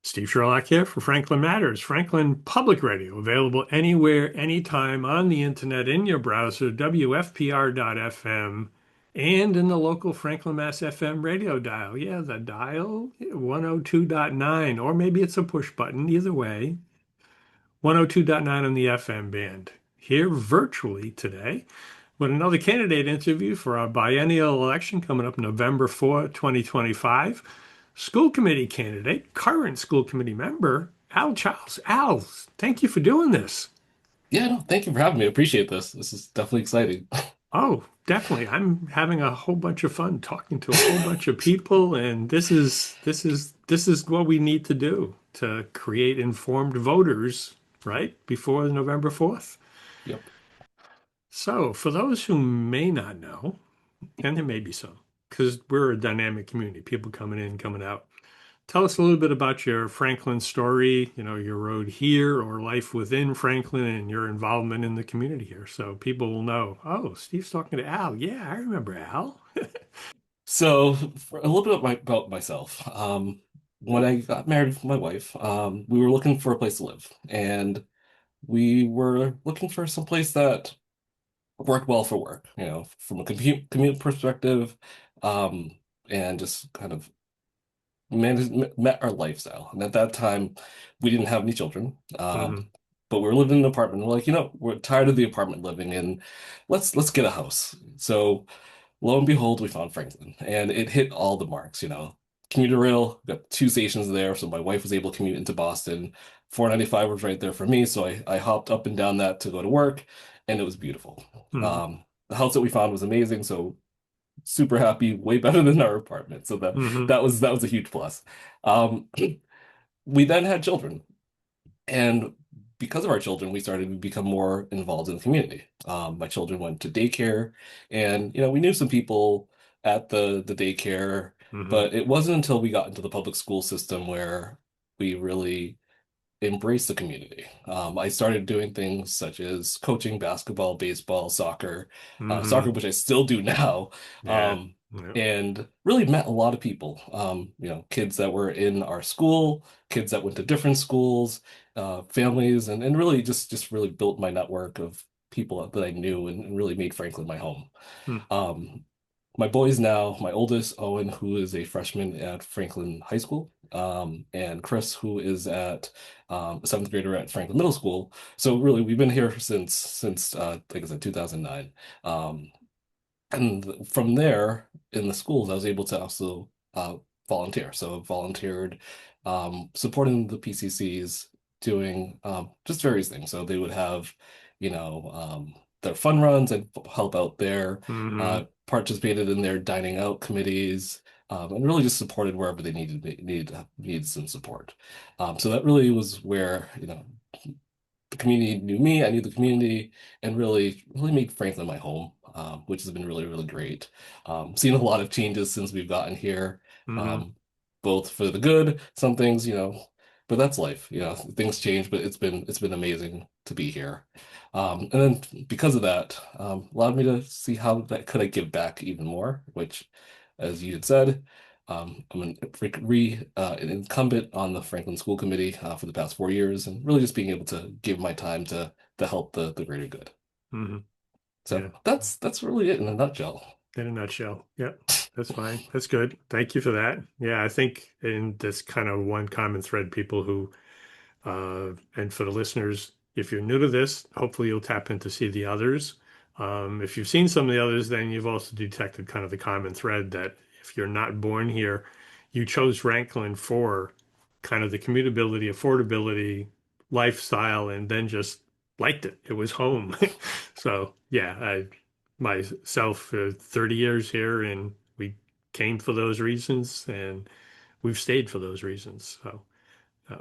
Steve Sherlock here for Franklin Matters, Franklin Public Radio, available anywhere, anytime on the internet in your browser, WFPR.FM, and in the local Franklin Mass FM radio dial. Yeah, the dial 102.9, or maybe it's a push button, either way, 102.9 on the FM band. Here virtually today with another candidate interview for our biennial election coming up November 4th, 2025. School committee candidate, current school committee member, Al Charles. Al, thank you for doing this. Yeah, no, thank you for having me. I appreciate this. This is definitely exciting. Oh, definitely. I'm having a whole bunch of fun talking to a whole bunch of people, and this is what we need to do to create informed voters, right? Before November 4th. Yep. So, for those who may not know, and there may be some, because we're a dynamic community, people coming in, coming out. Tell us a little bit about your Franklin story, your road here or life within Franklin and your involvement in the community here. So people will know, oh, Steve's talking to Al. Yeah, I remember Al. So, for a little bit about myself. When I got married with my wife, we were looking for a place to live, and we were looking for some place that worked well for work, from a commute perspective, um, and just kind of met our lifestyle. And at that time, we didn't have any children. Hmm. But we were living in an apartment. We're like, we're tired of the apartment living, and let's get a house. So lo and behold, we found Franklin, and it hit all the marks. Commuter rail, got two stations there, so my wife was able to commute into Boston. 495 was right there for me, so I hopped up and down that to go to work, and it was beautiful. Hmm. The house that we found was amazing, so super happy, way better than our apartment. So that Hmm. that was a huge plus. Um, we then had children, and because of our children, we started to become more involved in the community. My children went to daycare, and we knew some people at the daycare, Hmm. but it wasn't until we got into the public school system where we really embraced the community. I started doing things such as coaching basketball, baseball, soccer, Hmm. which I still do now, Yeah. um, Yeah. and really met a lot of people. Kids that were in our school, kids that went to different schools, families, and really just really built my network of people that I knew and really made Franklin my home. Hmm. Um, my boys now, my oldest, Owen, who is a freshman at Franklin High School, and Chris, who is at a seventh grader at Franklin Middle School. So really, we've been here since like I said, 2009. Um, and from there, in the schools, I was able to also volunteer. So I volunteered supporting the PCCs, doing just various things. So they would have, their fun runs and help out there, Hmm. participated in their dining out committees, and really just supported wherever they needed some support. So that really was where, the community knew me, I knew the community, and really made Franklin my home, which has been really, really great. Seen a lot of changes since we've gotten here, Hmm. um, both for the good, some things, but that's life, things change, but it's been amazing to be here. And then because of that, allowed me to see how that could I give back even more, which, as you had said, I'm an incumbent on the Franklin School Committee for the past 4 years, and really just being able to give my time to help the greater good. Hmm. So Yeah. that's really it in a nutshell. In a nutshell. Yep. That's fine. That's good. Thank you for that. Yeah, I think in this kind of one common thread, people who and for the listeners, if you're new to this, hopefully you'll tap in to see the others. If you've seen some of the others, then you've also detected kind of the common thread that if you're not born here, you chose Franklin for kind of the commutability, affordability, lifestyle, and then just liked it. It was home. So yeah, I myself for 30 years here, and we came for those reasons, and we've stayed for those reasons. So. uh,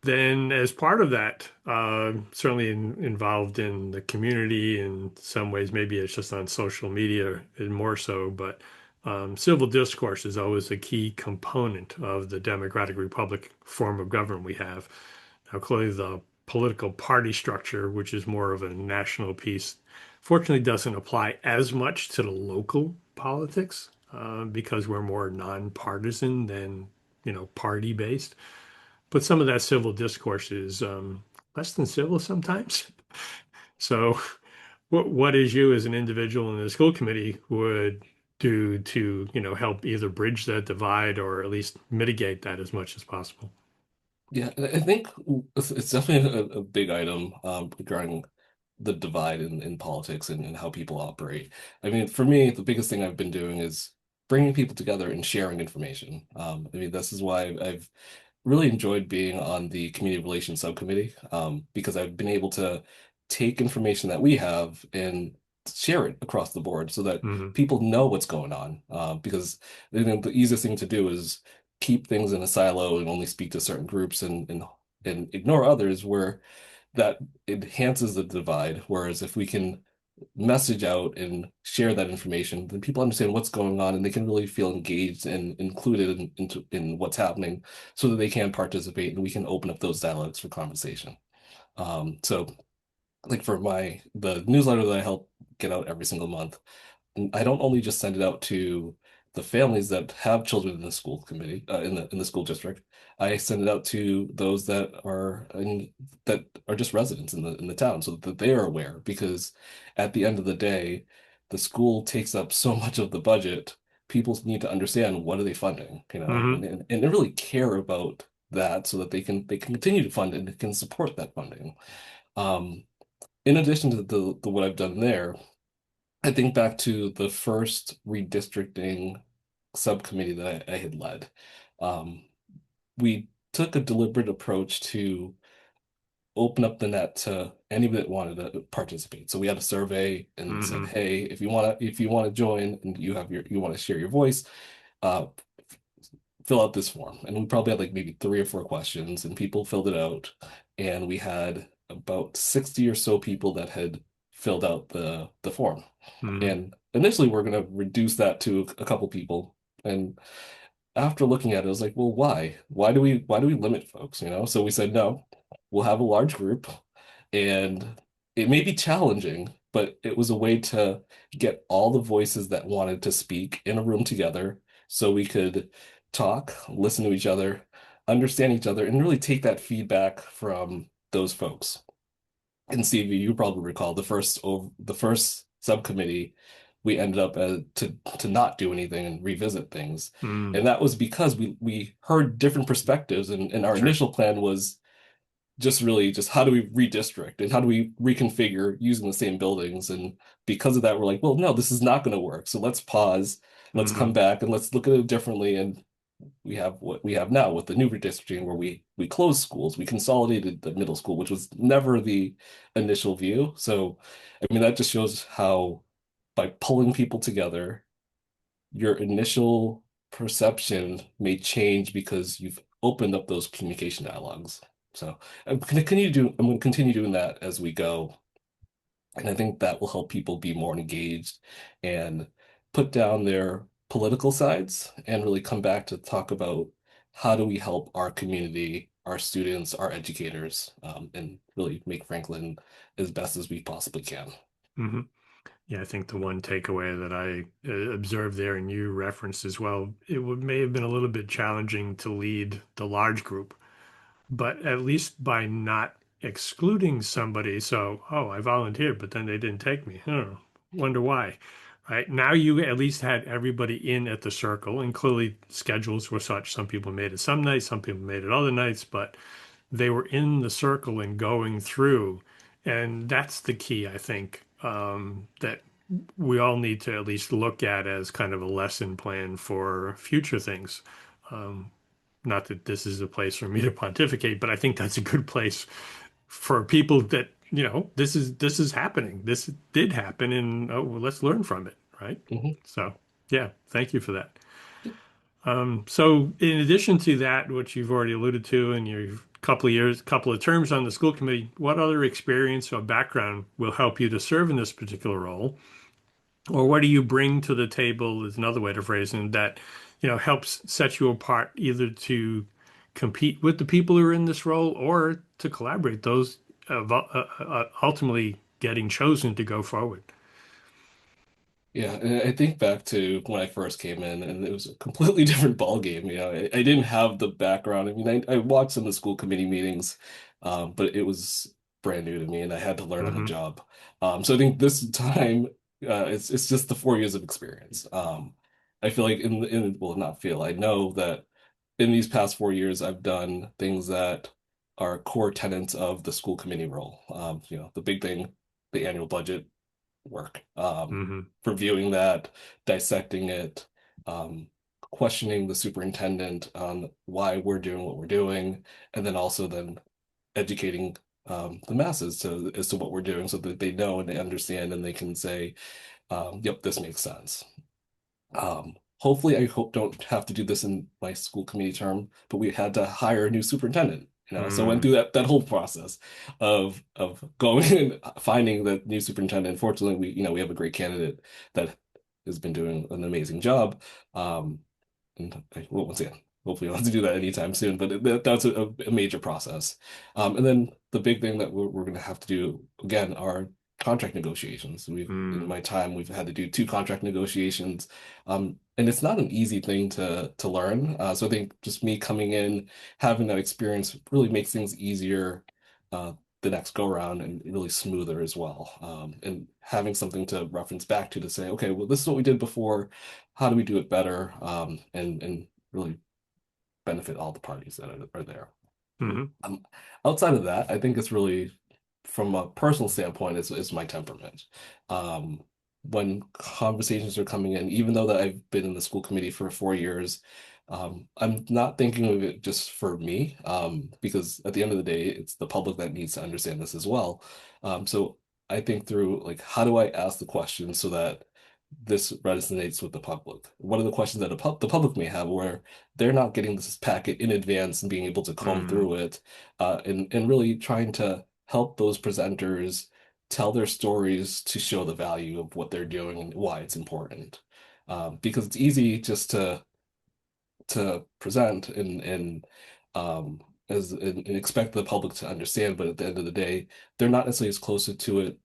then, as part of that, certainly involved in the community in some ways, maybe it's just on social media and more so, but civil discourse is always a key component of the democratic republic form of government we have. Now, clearly, the political party structure, which is more of a national piece, fortunately doesn't apply as much to the local politics because we're more nonpartisan than, party based. but some of that civil discourse is less than civil sometimes. So, what is you as an individual in the school committee would do to, help either bridge that divide or at least mitigate that as much as possible? Yeah, and I think it's definitely a big item regarding the divide in politics and how people operate. I mean, for me, the biggest thing I've been doing is bringing people together and sharing information. I mean, this is why I've really enjoyed being on the community relations subcommittee, because I've been able to take information that we have and share it across the board so that Hmm. people know what's going on. Because the easiest thing to do is keep things in a silo and only speak to certain groups and ignore others, where that enhances the divide. Whereas if we can message out and share that information, then people understand what's going on and they can really feel engaged and included in what's happening so that they can participate and we can open up those dialogues for conversation. So like for the newsletter that I help get out every single month, I don't only just send it out to the families that have children in the school committee, in the school district. I send it out to those that are just residents in the town, so that they are aware. Because at the end of the day, the school takes up so much of the budget. People need to understand, what are they funding, Hmm. and they really care about that, so that they can continue to fund it and can support that funding. Um, in addition to the what I've done there. I think back to the first redistricting subcommittee that I had led. Um, we took a deliberate approach to open up the net to anybody that wanted to participate. So we had a survey and said, Hmm. "Hey, if you want to join and you want to share your voice, uh, fill out this form." And we probably had like maybe 3 or 4 questions, and people filled it out. And we had about 60 or so people that had filled out the form. Hmm. And initially, we're going to reduce that to a couple people. And after looking at it, I was like, well, why? Why do we limit folks? So we said, no, we'll have a large group, and it may be challenging, but it was a way to get all the voices that wanted to speak in a room together, so we could talk, listen to each other, understand each other, and really take that feedback from those folks. And Stevie, you probably recall the first subcommittee, we ended up to not do anything and revisit things. Hmm. And that was because we heard different perspectives, and our Sure. initial plan was just really just how do we redistrict and how do we reconfigure using the same buildings. And because of that, we're like, well, no, this is not going to work. So let's pause, let's come Hmm. back, and let's look at it differently. And we have what we have now with the new redistricting, where we closed schools, we consolidated the middle school, which was never the initial view. So, I mean, that just shows how, by pulling people together, your initial perception may change because you've opened up those communication dialogues. So I'm going to continue doing that as we go. And I think that will help people be more engaged and put down their political sides and really come back to talk about, how do we help our community, our students, our educators, and really make Franklin as best as we possibly can. Hmm. Yeah, I think the one takeaway that I observed there and you referenced as well, may have been a little bit challenging to lead the large group, but at least by not excluding somebody. So, oh, I volunteered, but then they didn't take me. Wonder why. Right now, you at least had everybody in at the circle, and clearly schedules were such. Some people made it some nights, some people made it other nights, but they were in the circle and going through. And that's the key, I think, that we all need to at least look at as kind of a lesson plan for future things. Um, Not that this is a place for me to pontificate, but I think that's a good place for people that, this is happening. This did happen, and oh, well, let's learn from it, right? Mhm. So, yeah, thank you for that. So in addition to that, which you've already alluded to in your couple of terms on the school committee, what other experience or background will help you to serve in this particular role? Or what do you bring to the table is another way to phrase it that, helps set you apart either to compete with the people who are in this role or to collaborate those ultimately getting chosen to go forward. Yeah, and I think back to when I first came in, and it was a completely different ball game. I didn't have the background. I mean, I watched some of the school committee meetings, but it was brand new to me, and I had to learn on the Hmm. job. So I think this time, it's just the 4 years of experience. I feel like well, not feel. I know that in these past 4 years, I've done things that are core tenets of the school committee role. The big thing, the annual budget work. Hmm. Reviewing that, dissecting it, questioning the superintendent on why we're doing what we're doing, and then also then educating the masses as to what we're doing so that they know and they understand and they can say, yep, this makes sense. Hopefully, I hope don't have to do this in my school committee term, but we had to hire a new superintendent. So I went Mm. through that whole process of going and finding the new superintendent. Fortunately, we have a great candidate that has been doing an amazing job. Um, and well, once again, hopefully, I don't have to do that anytime soon. But that's a major process. And then the big thing that we're going to have to do again are contract negotiations. In Mm. my time, we've had to do two contract negotiations, and it's not an easy thing to learn. So I think just me coming in, having that experience really makes things easier. Uh, the next go around and really smoother as well. And having something to reference back to say, okay, well, this is what we did before. How do we do it better? And really benefit all the parties that are there. Hmm. Um, Outside of that, I think it's really from a personal standpoint, is my temperament. Um, when conversations are coming in, even though that I've been in the school committee for 4 years, I'm not thinking of it just for me, because at the end of the day, it's the public that needs to understand this as well. So I think through like, how do I ask the question so that this resonates with the public? What are the questions that the public may have where they're not getting this packet in advance and being able to comb Mm. through it, and really trying to help those presenters tell their stories to show the value of what they're doing and why it's important. Because it's easy just to present and um and expect the public to understand, but at the end of the day, they're not necessarily as closer to it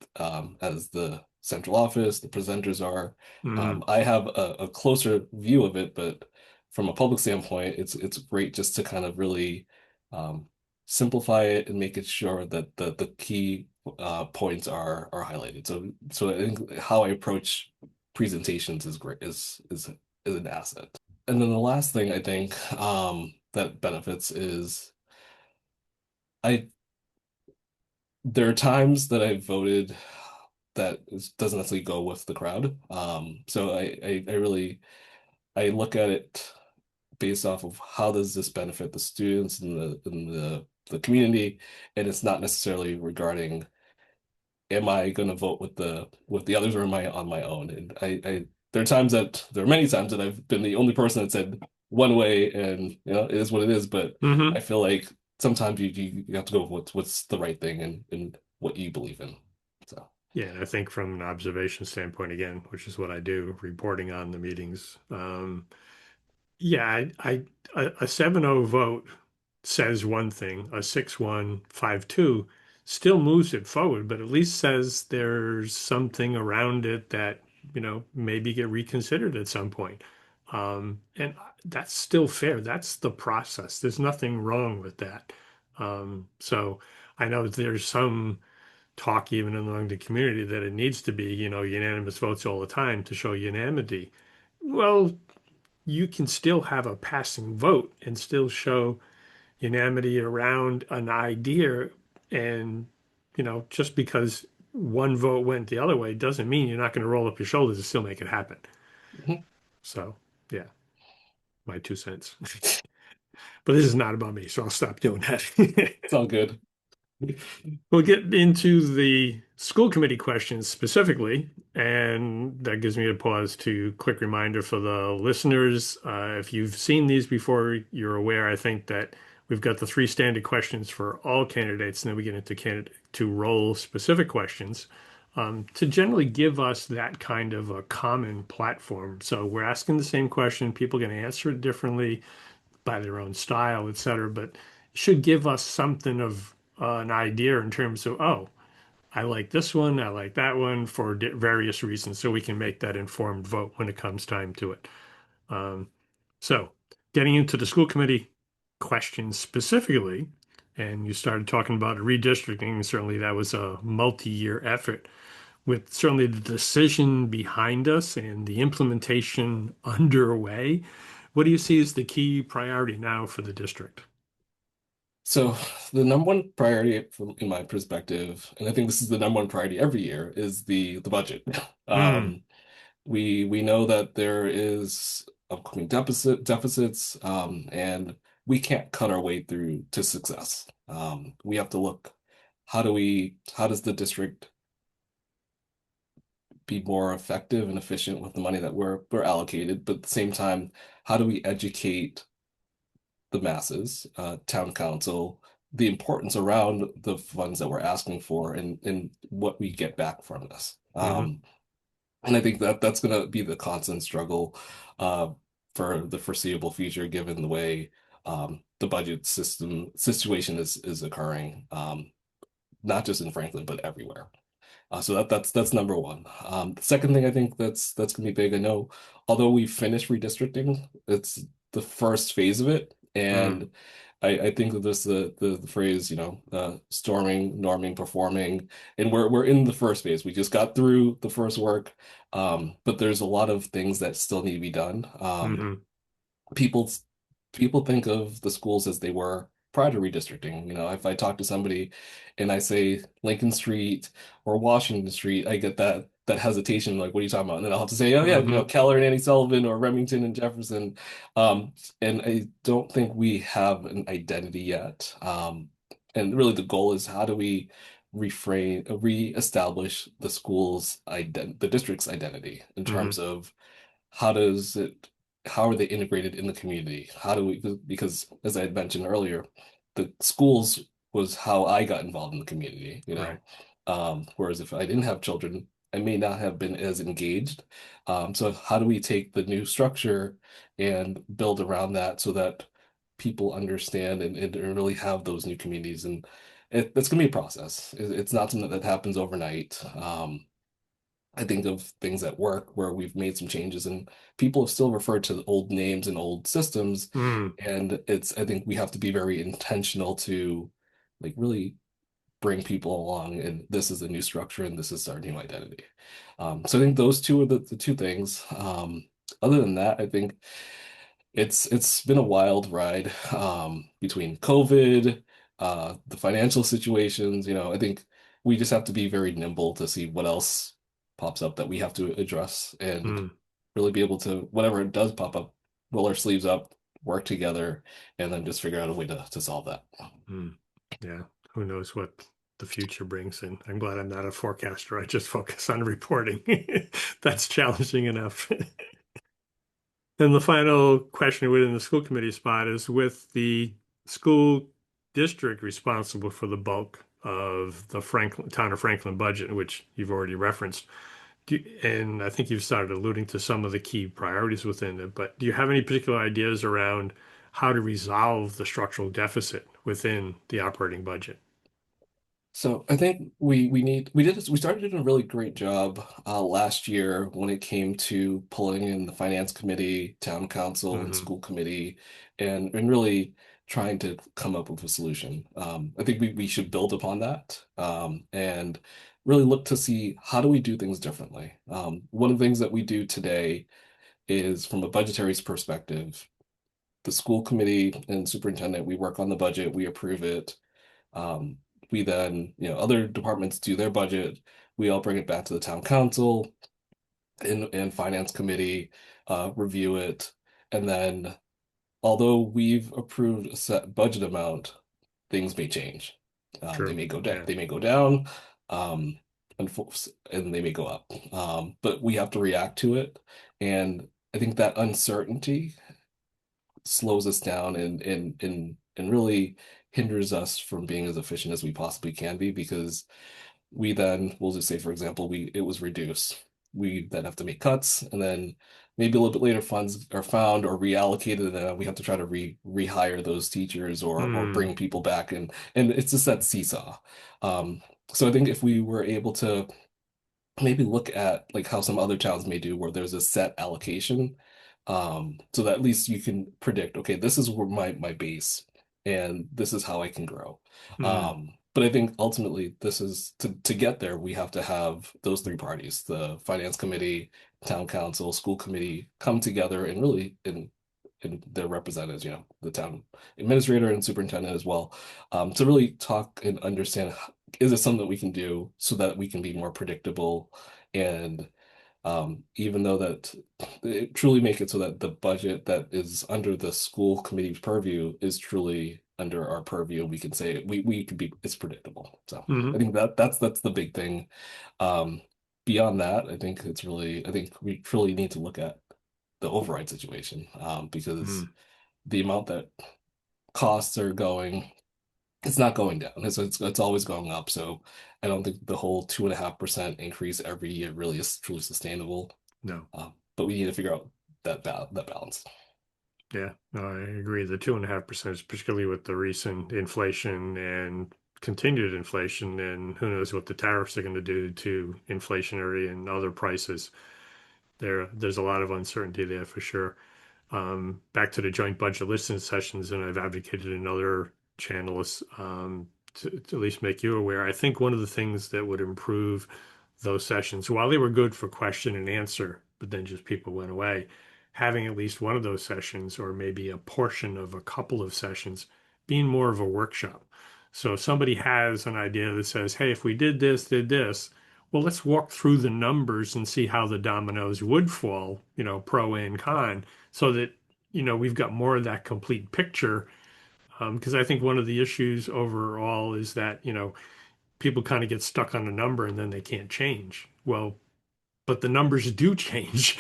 as the central office, the presenters are. Mm. I have a closer view of it, but from a public standpoint, it's great just to kind of really um, simplify it and make it sure that the key points are highlighted. So I think how I approach presentations is great is an asset. And then the last thing I think that benefits is I there are times that I've voted that doesn't necessarily go with the crowd. So I really I look at it based off of how does this benefit the students and the community, and it's not necessarily regarding am I going to vote with the others or am I on my own? And there are many times that I've been the only person that said one way, and it is what it is. But I Hmm. feel like sometimes you have to go with what's the right thing and what you believe in. So Yeah, and I think from an observation standpoint, again, which is what I do, reporting on the meetings. Yeah, a 7-0 vote says one thing, a 6-1, 5-2 still moves it forward, but at least says there's something around it that, maybe get reconsidered at some point. And that's still fair. That's the process. There's nothing wrong with that. So I know there's some talk even among the community that it needs to be, unanimous votes all the time to show unanimity. Well, you can still have a passing vote and still show unanimity around an idea. And, just because one vote went the other way doesn't mean you're not going to roll up your shoulders and still make it happen. mhm, So, yeah, my 2 cents. But this is not about me, so I'll stop doing that. it's all good. We'll get into the school committee questions specifically, and that gives me a pause to quick reminder for the listeners. If you've seen these before, you're aware, I think, that we've got the three standard questions for all candidates, and then we get into candidate to role specific questions to generally give us that kind of a common platform. So we're asking the same question, people are going to answer it differently by their own style, et cetera, but should give us something of an idea in terms of, oh, I like this one, I like that one for various reasons, so we can make that informed vote when it comes time to it. Um, so, getting into the school committee questions specifically, and you started talking about redistricting. Certainly, that was a multi-year effort with certainly the decision behind us and the implementation underway. What do you see as the key priority now for the district? So the number one priority from in my perspective, and I think this is the number one priority every year, is the budget. Mm, Um, we know that there is upcoming deficits, and we can't cut our way through to success. We have to look, how does the district be more effective and efficient with the money that we're allocated, but at the same time, how do we educate the masses, town council, the importance around the funds that we're asking for and what we get back from this. hmm And I think that that's going to be the constant struggle uh, for the foreseeable future, given the way the budget system situation is occurring, not just in Franklin, but everywhere. So that's number one. The second thing I think that's gonna be big. I know, although we finished redistricting, it's the first phase of it, mm, and I think that this the phrase, storming, norming, performing, and we're in the first phase. We just got through the first work, but there's a lot of things that still need to be done. hmm People people think of the schools as they were prior to redistricting. If I talk to somebody and I say Lincoln Street or Washington Street, I get that hesitation, like, what are you talking about? And then I'll have to say, oh yeah, hmm Keller and Annie Sullivan or Remington and Jefferson. And I don't think we have an identity yet. And really the goal is how do we reestablish the the district's identity in hmm terms of how does it how are they integrated in the community? How do we, because as I had mentioned earlier, the schools was how I got involved in the community, Right. Whereas if I didn't have children, I may not have been as engaged. So how do we take the new structure and build around that so that people understand and really have those new communities? And it's going to be a process. It's not something that happens overnight. I think of things at work where we've made some changes and people have still referred to the old names and old systems. Mm, And I think we have to be very intentional to like really bring people along. And this is a new structure and this is our new identity. So I think those two are the two things. Other than that, I think it's been a wild ride between COVID, the financial situations. I think we just have to be very nimble to see what else pops up that we have to address and mm, really be able to, whatever it does pop up, roll our sleeves up, work together, and then just figure out a way to solve that. mm. Yeah. Who knows what the future brings? And I'm glad I'm not a forecaster. I just focus on reporting. That's challenging enough. And the final question within the school committee spot is with the school district responsible for the bulk of the Franklin town of Franklin budget, which you've already referenced. And I think you've started alluding to some of the key priorities within it, but do you have any particular ideas around how to resolve the structural deficit within the operating budget? So I think we started doing a really great job last year when it came to pulling in the finance committee, town council, and Hmm school committee, and really trying to come up with a solution. I think we should build upon that and really look to see how do we do things differently. One of the things that we do today is from a budgetary perspective, the school committee and superintendent, we work on the budget, we approve it. Um, we then, other departments do their budget. We all bring it back to the town council and finance committee, review it. And then, although we've approved a set budget amount, things may change. They True. may go down, Yeah. they may go down, and, and they may go up. But we have to react to it. And I think that uncertainty slows us down and really hinders us from being as efficient as we possibly can be because we then we'll just say for example we it was reduced, we then have to make cuts and then maybe a little bit later funds are found or reallocated and then we have to try to rehire those teachers or Hmm. bring people back and it's just that seesaw. So I think if we were able to maybe look at like how some other towns may do where there's a set allocation, so that at least you can predict, okay, this is where my base and this is how I can grow. Mm, But I think ultimately this is to get there, we have to have those three parties, the finance committee, town council, school committee come together and really and their representatives, the town administrator and superintendent as well, to really talk and understand, is it something that we can do so that we can be more predictable and even though that it truly make it so that the budget that is under the school committee's purview is truly under our purview, we can say we could be it's predictable. So I mhm, think that's the big thing. Um, Beyond that, I think we truly need to look at the override situation, because mm. the amount that costs are going, it's not going down. It's always going up. So I don't think the whole 2.5% increase every year really is truly sustainable. No. But we need to figure out that balance. Yeah, no, I agree. The 2.5%, is particularly with the recent inflation and continued inflation, and who knows what the tariffs are going to do to inflationary and other prices. There's a lot of uncertainty there for sure. Back to the joint budget listening sessions, and I've advocated in other channels to at least make you aware. I think one of the things that would improve those sessions, while they were good for question and answer, but then just people went away, having at least one of those sessions, or maybe a portion of a couple of sessions, being more of a workshop. So if somebody has an idea that says, hey, if we did this, well, let's walk through the numbers and see how the dominoes would fall, pro and con, so that, we've got more of that complete picture. Because I think one of the issues overall is that, people kind of get stuck on a number and then they can't change. Well, but the numbers do change.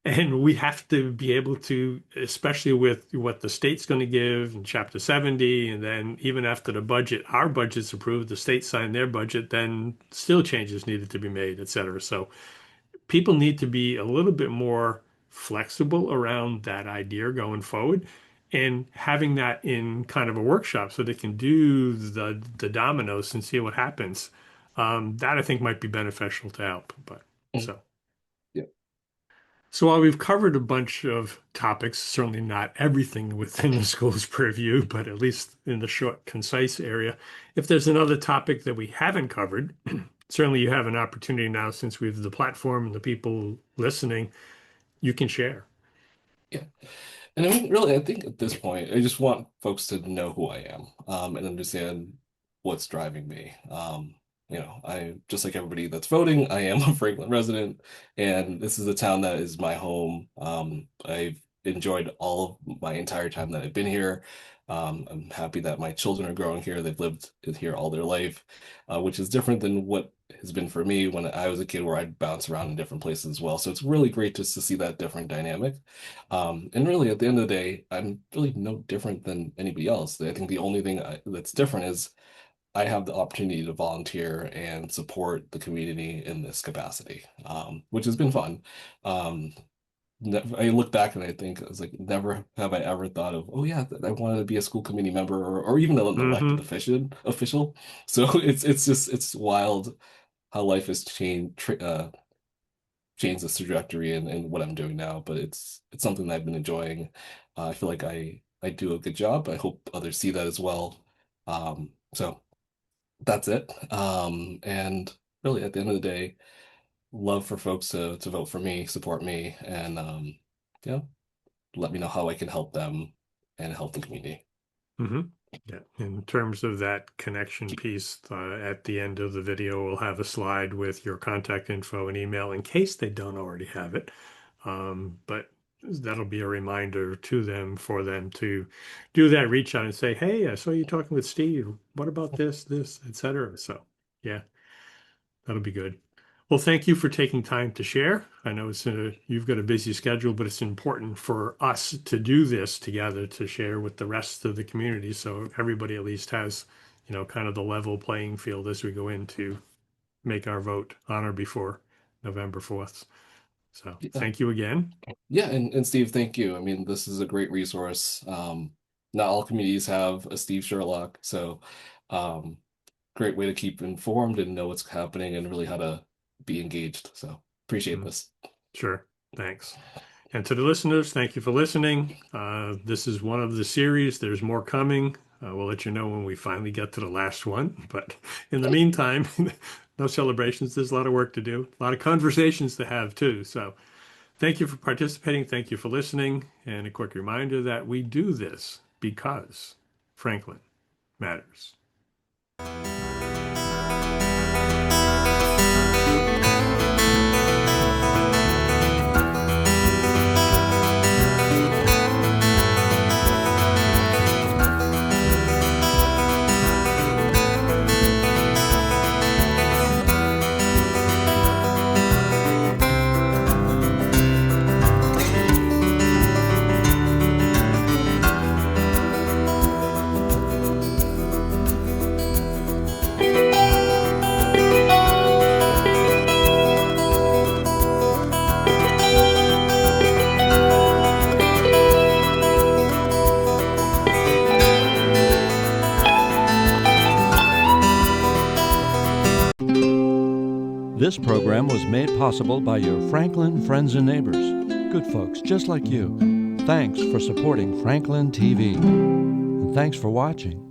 And we have to be able to, especially with what the state's going to give in Chapter 70, and then even after the budget, our budget's approved, the state signed their budget, then still changes needed to be made, et cetera. So people need to be a little bit more flexible around that idea going forward, and having that in kind of a workshop so they can do the dominoes and see what happens. That I think might be beneficial to help. But Mhm. so. Yeah. So while we've covered a bunch of topics, certainly not everything within the school's purview, but at least in the short, concise area, if there's another topic that we haven't covered, certainly you have an opportunity now since we have the platform and the people listening, you can share. Yeah. And I mean, really, I think at this point, I just want folks to know who I am, and understand what's driving me. I just like everybody that's voting, I am a Franklin resident, and this is a town that is my home. I've enjoyed all of my entire time that I've been here. I'm happy that my children are growing here. They've lived here all their life, which is different than what has been for me when I was a kid, where I'd bounce around in different places as well. So it's really great just to see that different dynamic. And really, at the end of the day, I'm really no different than anybody else. I think the only thing that's different is I have the opportunity to volunteer and support the community in this capacity, which has been fun. Um, I look back and I think I was like, never have I ever thought of, oh yeah, I wanted to be a school committee member, or even an elected Hmm. official. So it's wild how life has changed this trajectory and what I'm doing now, but it's something that I've been enjoying. I feel like I do a good job. I hope others see that as well. So that's it. And really, at the end of the day, love for folks to vote for me, support me, and yeah, let me know how I can help them and help the community. Hmm. Yeah. In terms of that connection piece, at the end of the video, we'll have a slide with your contact info and email in case they don't already have it. But that'll be a reminder to them for them to do that reach out and say, hey, I saw you talking with Steve. What about this, etc. So, yeah, that'll be good. Well, thank you for taking time to share. I know you've got a busy schedule, but it's important for us to do this together to share with the rest of the community, so everybody at least has, kind of the level playing field as we go in to make our vote on or before November 4th. So Yeah, thank you again. yeah, and Steve, thank you. I mean, this is a great resource. Not all communities have a Steve Sherlock, so um, great way to keep informed and know what's happening and really how to be engaged. So appreciate this. Sure. Thanks. And to the listeners, thank you for listening. This is one of the series. There's more coming. We'll let you know when we finally get to the last one. But in the meantime, no celebrations. There's a lot of work to do, a lot of conversations to have too. So thank you for participating. Thank you for listening. And a quick reminder that we do this because Franklin matters. This program was made possible by your Franklin friends and neighbors, good folks just like you. Thanks for supporting Franklin TV. And thanks for watching.